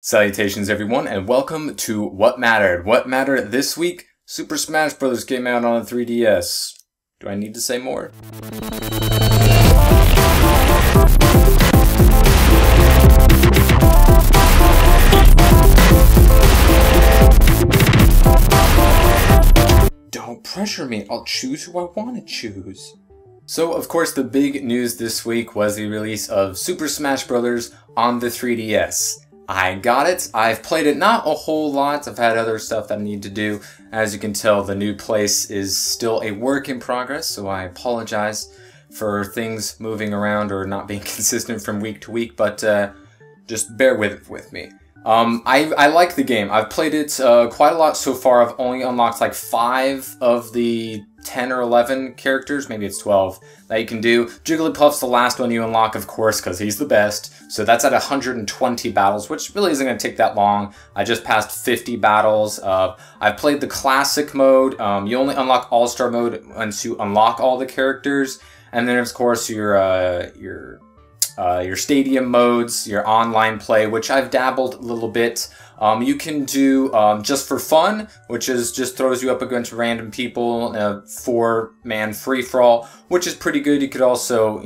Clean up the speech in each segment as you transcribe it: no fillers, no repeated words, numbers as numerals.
Salutations everyone, and welcome to What Mattered. What mattered this week? Super Smash Bros. Came out on the 3DS. Do I need to say more? Don't pressure me, I'll choose who I want to choose. So, of course, the big news this week was the release of Super Smash Bros. On the 3DS. I got it. I've played it not a whole lot. I've had other stuff that I need to do. As you can tell, the new place is still a work in progress, so I apologize for things moving around or not being consistent from week to week, but just bear with me. I like the game. I've played it quite a lot so far. I've only unlocked like 5 of the 10 or 11 characters, maybe it's 12, that you can do. Jigglypuff's the last one you unlock, of course, because he's the best. So that's at 120 battles, which really isn't going to take that long. I just passed 50 battles. I've played the classic mode. You only unlock All-Star mode once you unlock all the characters. And then, of course, your stadium modes, your online play, which I've dabbled a little bit. You can do just for fun, which is just throws you up against random people, 4-man free-for-all, which is pretty good. You could also,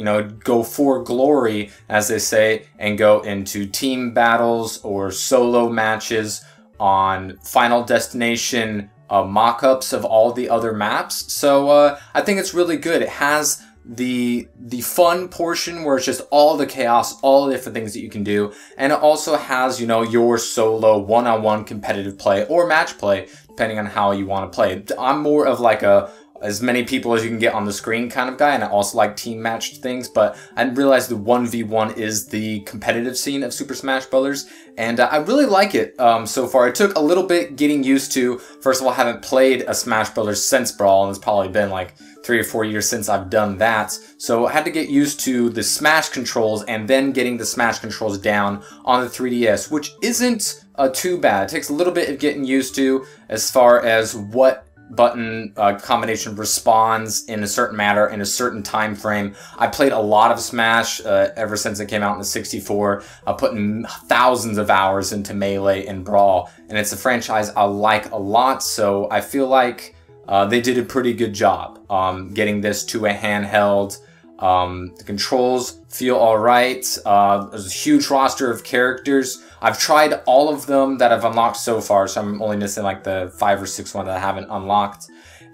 go for glory, as they say, and go into team battles or solo matches on Final Destination mock-ups of all the other maps. So I think it's really good. It has the fun portion where it's just all the chaos, all the different things that you can do, and it also has, your solo one-on-one competitive play or match play, depending on how you want to play. I'm more of like as many people as you can get on the screen kind of guy, and I also like team matched things, but I realized the 1v1 is the competitive scene of Super Smash Bros. And I really like it so far. It took a little bit getting used to. First of all, I haven't played a Smash Bros. Since Brawl, and it's probably been like 3 or 4 years since I've done that. So I had to get used to the Smash controls and then getting the Smash controls down on the 3DS, which isn't too bad. It takes a little bit of getting used to as far as what button combination responds in a certain manner in a certain time frame. I played a lot of Smash ever since it came out in the 64, putting thousands of hours into Melee and Brawl, and it's a franchise I like a lot, so I feel like they did a pretty good job getting this to a handheld. The controls feel alright. There's a huge roster of characters. I've tried all of them that I've unlocked so far, so I'm only missing like the 5 or 6 one that I haven't unlocked.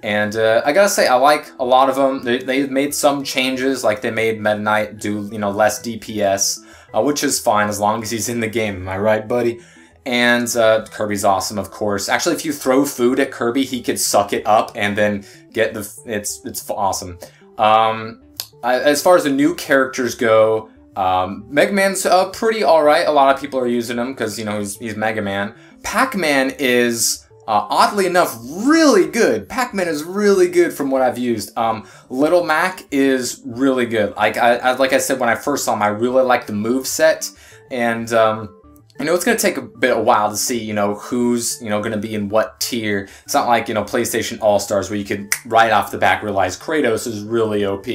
And I gotta say, I like a lot of them. They made some changes, like they made Meta Knight do less DPS, which is fine as long as he's in the game. Am I right, buddy? And Kirby's awesome, of course. Actually, if you throw food at Kirby, he could suck it up and then get the. It's awesome. As far as the new characters go, Mega Man's pretty alright. A lot of people are using him because he's Mega Man. Pac-Man is oddly enough really good. Pac-Man is really good from what I've used. Little Mac is really good. Like I said when I first saw him, I really like the moveset, and it's going to take a while to see, who's, going to be in what tier. It's not like, PlayStation All-Stars where you could right off the bat realize Kratos is really OP.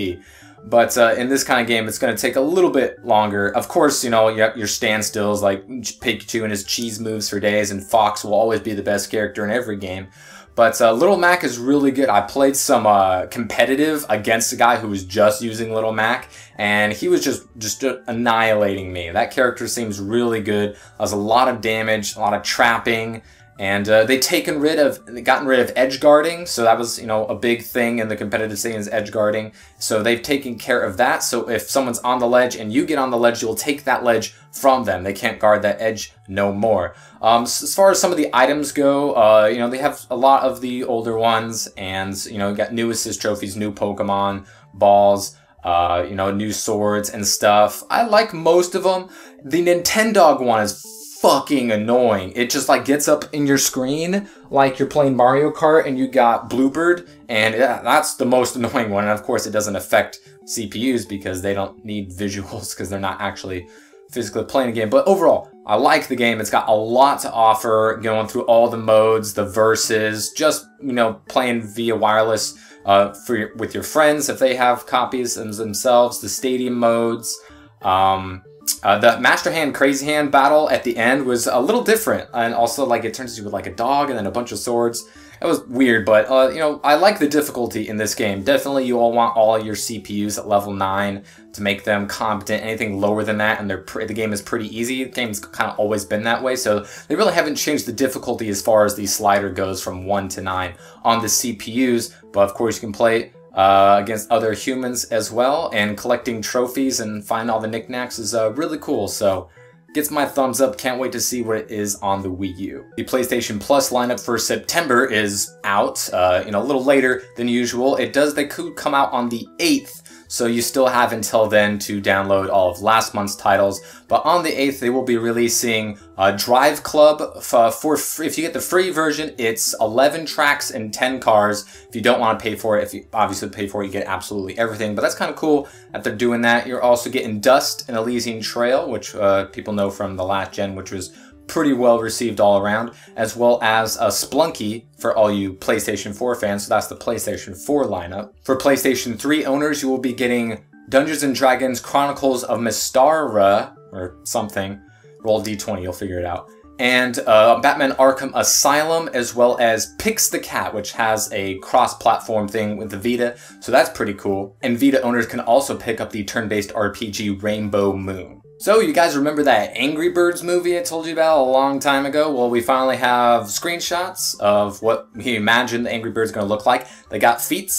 But in this kind of game, it's going to take a little bit longer. Of course, you have your standstills like Pikachu and his cheese moves for days, and Fox will always be the best character in every game. But Little Mac is really good. I played some competitive against a guy who was just using Little Mac, and he was just annihilating me. That character seems really good. There's a lot of damage, a lot of trapping, and they've gotten rid of edge guarding, so that was a big thing in the competitive scene is edge guarding. So they've taken care of that. So if someone's on the ledge and you get on the ledge, you'll take that ledge from them. They can't guard that edge no more. So as far as some of the items go, they have a lot of the older ones, and you got new assist trophies, new Pokemon balls, new swords and stuff. I like most of them. The Nintendog one is fucking annoying. It just like gets up in your screen like you're playing Mario Kart and you got Bluebird, and that's the most annoying one. And of course it doesn't affect CPUs because they don't need visuals because they're not actually physically playing a game. But overall, I like the game. It's got a lot to offer, going through all the modes, the verses, just playing via wireless with your friends if they have copies themselves, the stadium modes. The Master Hand Crazy Hand battle at the end was a little different, and also like it turns into like a dog and then a bunch of swords. It was weird, but you know, I like the difficulty in this game. Definitely, you all want all your CPUs at level 9 to make them competent. Anything lower than that, and the game is pretty easy. The game's kind of always been that way, so they really haven't changed the difficulty as far as the slider goes from 1 to 9 on the CPUs. But of course, you can play against other humans as well, and collecting trophies and find all the knickknacks is really cool. So gets my thumbs up. Can't wait to see what it is on the Wii U. The PlayStation Plus lineup for September is out, you know, a little later than usual. They could come out on the 8th, so you still have until then to download all of last month's titles. But on the 8th, they will be releasing Drive Club. If you get the free version, it's 11 tracks and 10 cars. If you don't want to pay for it, if you obviously pay for it, you get absolutely everything. But that's kind of cool that they're doing that. You're also getting Dust and Elysian Trail, which people know from the last gen, which was pretty well received all around, as well as Splunky for all you PlayStation 4 fans. So that's the PlayStation 4 lineup. For PlayStation 3 owners, you will be getting Dungeons & Dragons Chronicles of Mystara, or something. Roll D20, you'll figure it out. And Batman Arkham Asylum, as well as Pix the Cat, which has a cross-platform thing with the Vita, so that's pretty cool. And Vita owners can also pick up the turn-based RPG Rainbow Moon. So you guys remember that Angry Birds movie I told you about a long time ago? Well, we finally have screenshots of what we imagine the Angry Birds are going to look like. They got feet,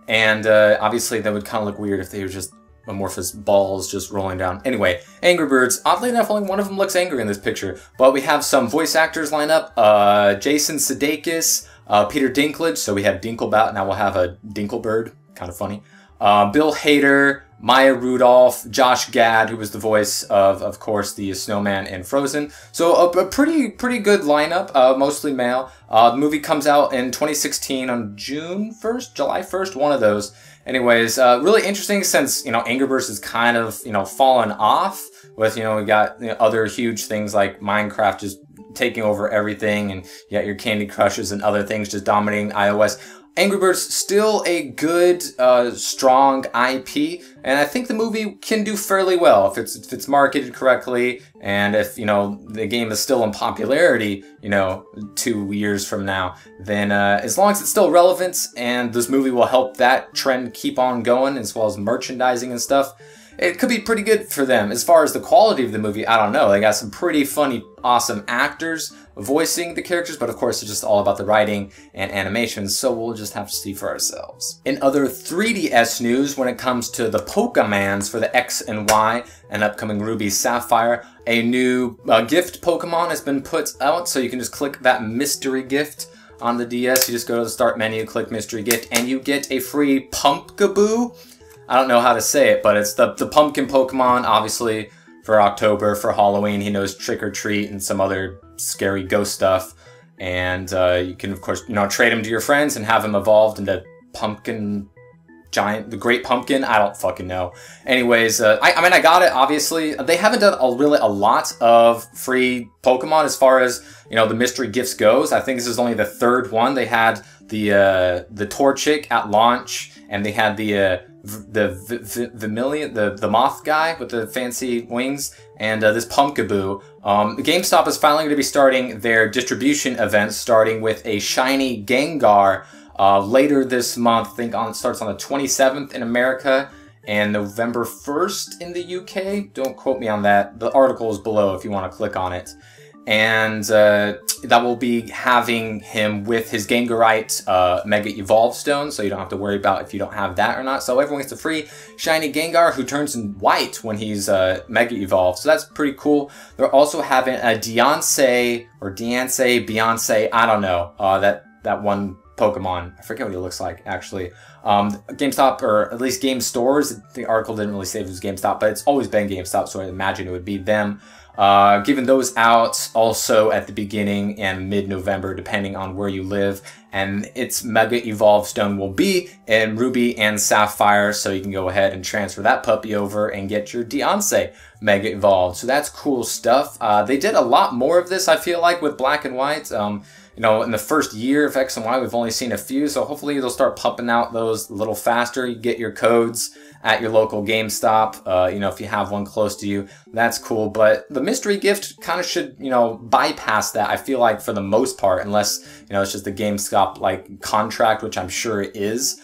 and obviously that would kind of look weird if they were just amorphous balls just rolling down. Anyway, Angry Birds, oddly enough, only one of them looks angry in this picture. But we have some voice actors line up. Jason Sudeikis, Peter Dinklage, so we have Dinklebot, now we'll have a Dinklebird, kind of funny. Bill Hader, Maya Rudolph, Josh Gad, who was the voice of course, the snowman in Frozen. So a pretty good lineup, mostly male. The movie comes out in 2016 on June 1st, July 1st, one of those. Anyways, really interesting since, you know, Angry Birds is kind of, you know, fallen off with, you know, we got other huge things like Minecraft just taking over everything, and you got your Candy Crushes and other things just dominating iOS. Angry Birds still a good, strong IP, and I think the movie can do fairly well if it's marketed correctly, and if, you know, the game is still in popularity, you know, 2 years from now, then as long as it's still relevant, and this movie will help that trend keep on going, as well as merchandising and stuff, it could be pretty good for them. As far as the quality of the movie, I don't know. They got some pretty funny, awesome actors voicing the characters, but of course it's just all about the writing and animations, so we'll just have to see for ourselves. In other 3DS news, when it comes to the Pokemans for the X and Y and upcoming Ruby Sapphire, a new gift Pokemon has been put out, so you can just click that mystery gift on the DS. You just go to the start menu, click mystery gift, and you get a free Pumpkaboo. I don't know how to say it, but it's the pumpkin Pokemon, obviously, for October, for Halloween. He knows Trick or Treat and some other scary ghost stuff. And you can, of course, you know, trade him to your friends and have him evolved into Pumpkin Giant, the Great Pumpkin. I don't fucking know. Anyways, I mean, I got it, obviously. They haven't done really a lot of free Pokemon as far as, you know, the mystery gifts goes. I think this is only the 3rd one. They had the Torchic at launch, and they had the moth guy with the fancy wings, and this Pumpkaboo. GameStop is finally going to be starting their distribution events, starting with a shiny Gengar later this month. I think it starts on the 27th in America and November 1st in the UK. Don't quote me on that. The article is below if you want to click on it. And that will be having him with his Gengarite Mega Evolve Stone, so you don't have to worry about if you don't have that or not. So everyone gets a free shiny Gengar who turns in white when he's Mega Evolved. So that's pretty cool. They're also having a Beyonce, I don't know, that one Pokemon. I forget what he looks like, actually. GameStop, or at least Game Stores, the article didn't really say if it was GameStop, but it's always been GameStop, so I imagine it would be them. Giving those out also at the beginning and mid-November, depending on where you live. And its Mega Evolve Stone will be in Ruby and Sapphire, so you can go ahead and transfer that puppy over and get your Beyonce Mega Evolved. So that's cool stuff. They did a lot more of this, I feel like, with Black and White. you know, in the first year of X and Y, we've only seen a few, so hopefully they'll start pumping out those a little faster. You get your codes at your local GameStop, you know, if you have one close to you, that's cool. But the mystery gift kind of should, you know, bypass that, I feel like, for the most part, unless, you know, it's just the GameStop, like, contract, which I'm sure it is.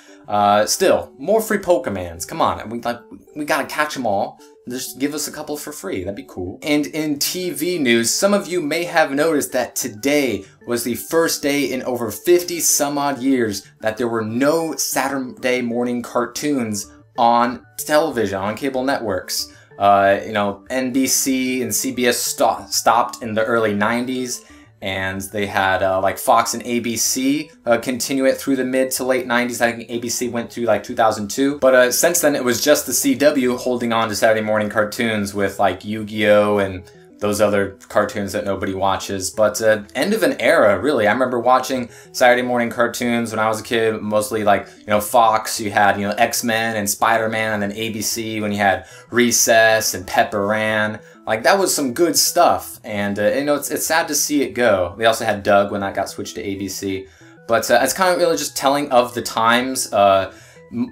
Still, more free Pokemans. Come on, we gotta catch them all. Just give us a couple for free. That'd be cool. And in TV news, some of you may have noticed that today was the first day in over 50 some odd years that there were no Saturday morning cartoons on television, on cable networks. You know, NBC and CBS stopped in the early 90s. And they had like Fox and ABC continue it through the mid to late 90s. I think ABC went through like 2002. But since then, it was just the CW holding on to Saturday morning cartoons with like Yu-Gi-Oh! And those other cartoons that nobody watches. But end of an era, really. I remember watching Saturday morning cartoons when I was a kid, mostly like, you know, Fox, you had, you know, X-Men and Spider-Man, and then ABC when you had Recess and Pepper Ran. Like, that was some good stuff, and, you know, it's sad to see it go. They also had Doug when that got switched to ABC. But it's kind of really just telling of the times.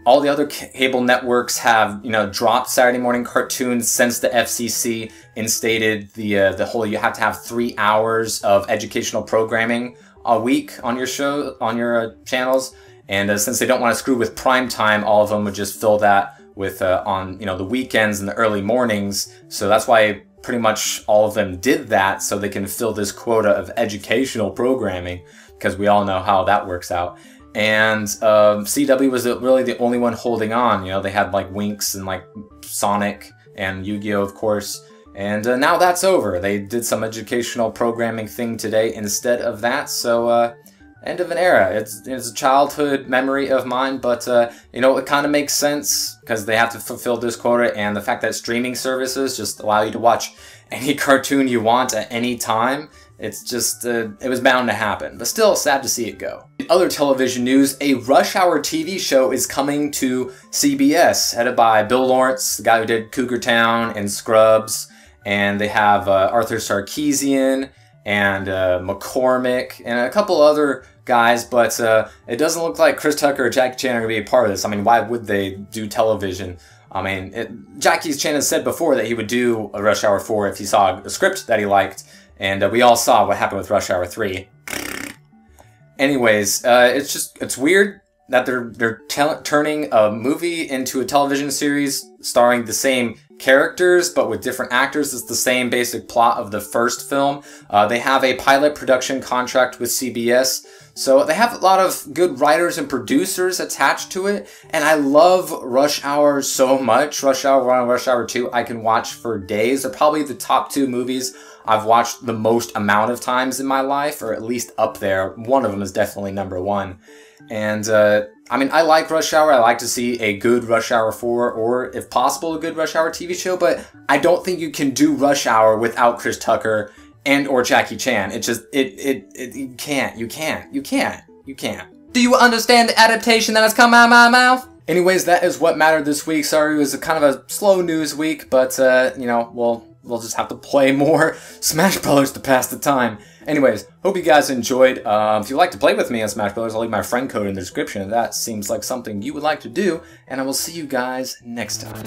All the other cable networks have, you know, dropped Saturday morning cartoons since the FCC instated the whole, you have to have 3 hours of educational programming a week on your show, on your channels. And since they don't want to screw with prime time, all of them would just fill that with on, you know, the weekends and the early mornings. So that's why pretty much all of them did that, so they can fill this quota of educational programming, because we all know how that works out. And CW was really the only one holding on. You know, they had like Winx and like Sonic and Yu-Gi-Oh, of course. And now that's over. They did some educational programming thing today instead of that. So end of an era. It's a childhood memory of mine, but you know, it kind of makes sense because they have to fulfill this quota, and the fact that streaming services just allow you to watch any cartoon you want at any time. It's just, it was bound to happen, but still sad to see it go. In other television news, a Rush Hour TV show is coming to CBS, headed by Bill Lawrence, the guy who did Cougar Town and Scrubs, and they have Arthur Sarkeesian and McCormick and a couple other guys, but it doesn't look like Chris Tucker or Jackie Chan are going to be a part of this. I mean, why would they do television? I mean, Jackie Chan has said before that he would do a Rush Hour 4 if he saw a script that he liked. And we all saw what happened with Rush Hour 3. Anyways, it's weird that they're turning a movie into a television series starring the same characters but with different actors. It's the same basic plot of the first film. They have a pilot production contract with CBS, so they have a lot of good writers and producers attached to it. And I love Rush Hour so much. Rush Hour 1 and Rush Hour 2 I can watch for days. They're probably the top 2 movies I've watched the most amount of times in my life, or at least up there. One of them is definitely number 1. And, I mean, I like Rush Hour. I like to see a good Rush Hour 4, or if possible, a good Rush Hour TV show, but I don't think you can do Rush Hour without Chris Tucker and or Jackie Chan. It just, you can't. Do you understand the adaptation that has come out of my mouth? Anyways, that is what mattered this week. Sorry, it was a kind of a slow news week, but, you know, we'll just have to play more Smash Brothers to pass the time. Anyways, hope you guys enjoyed. If you'd like to play with me on Smash Brothers, I'll leave my friend code in the description if that seems like something you would like to do, and I will see you guys next time.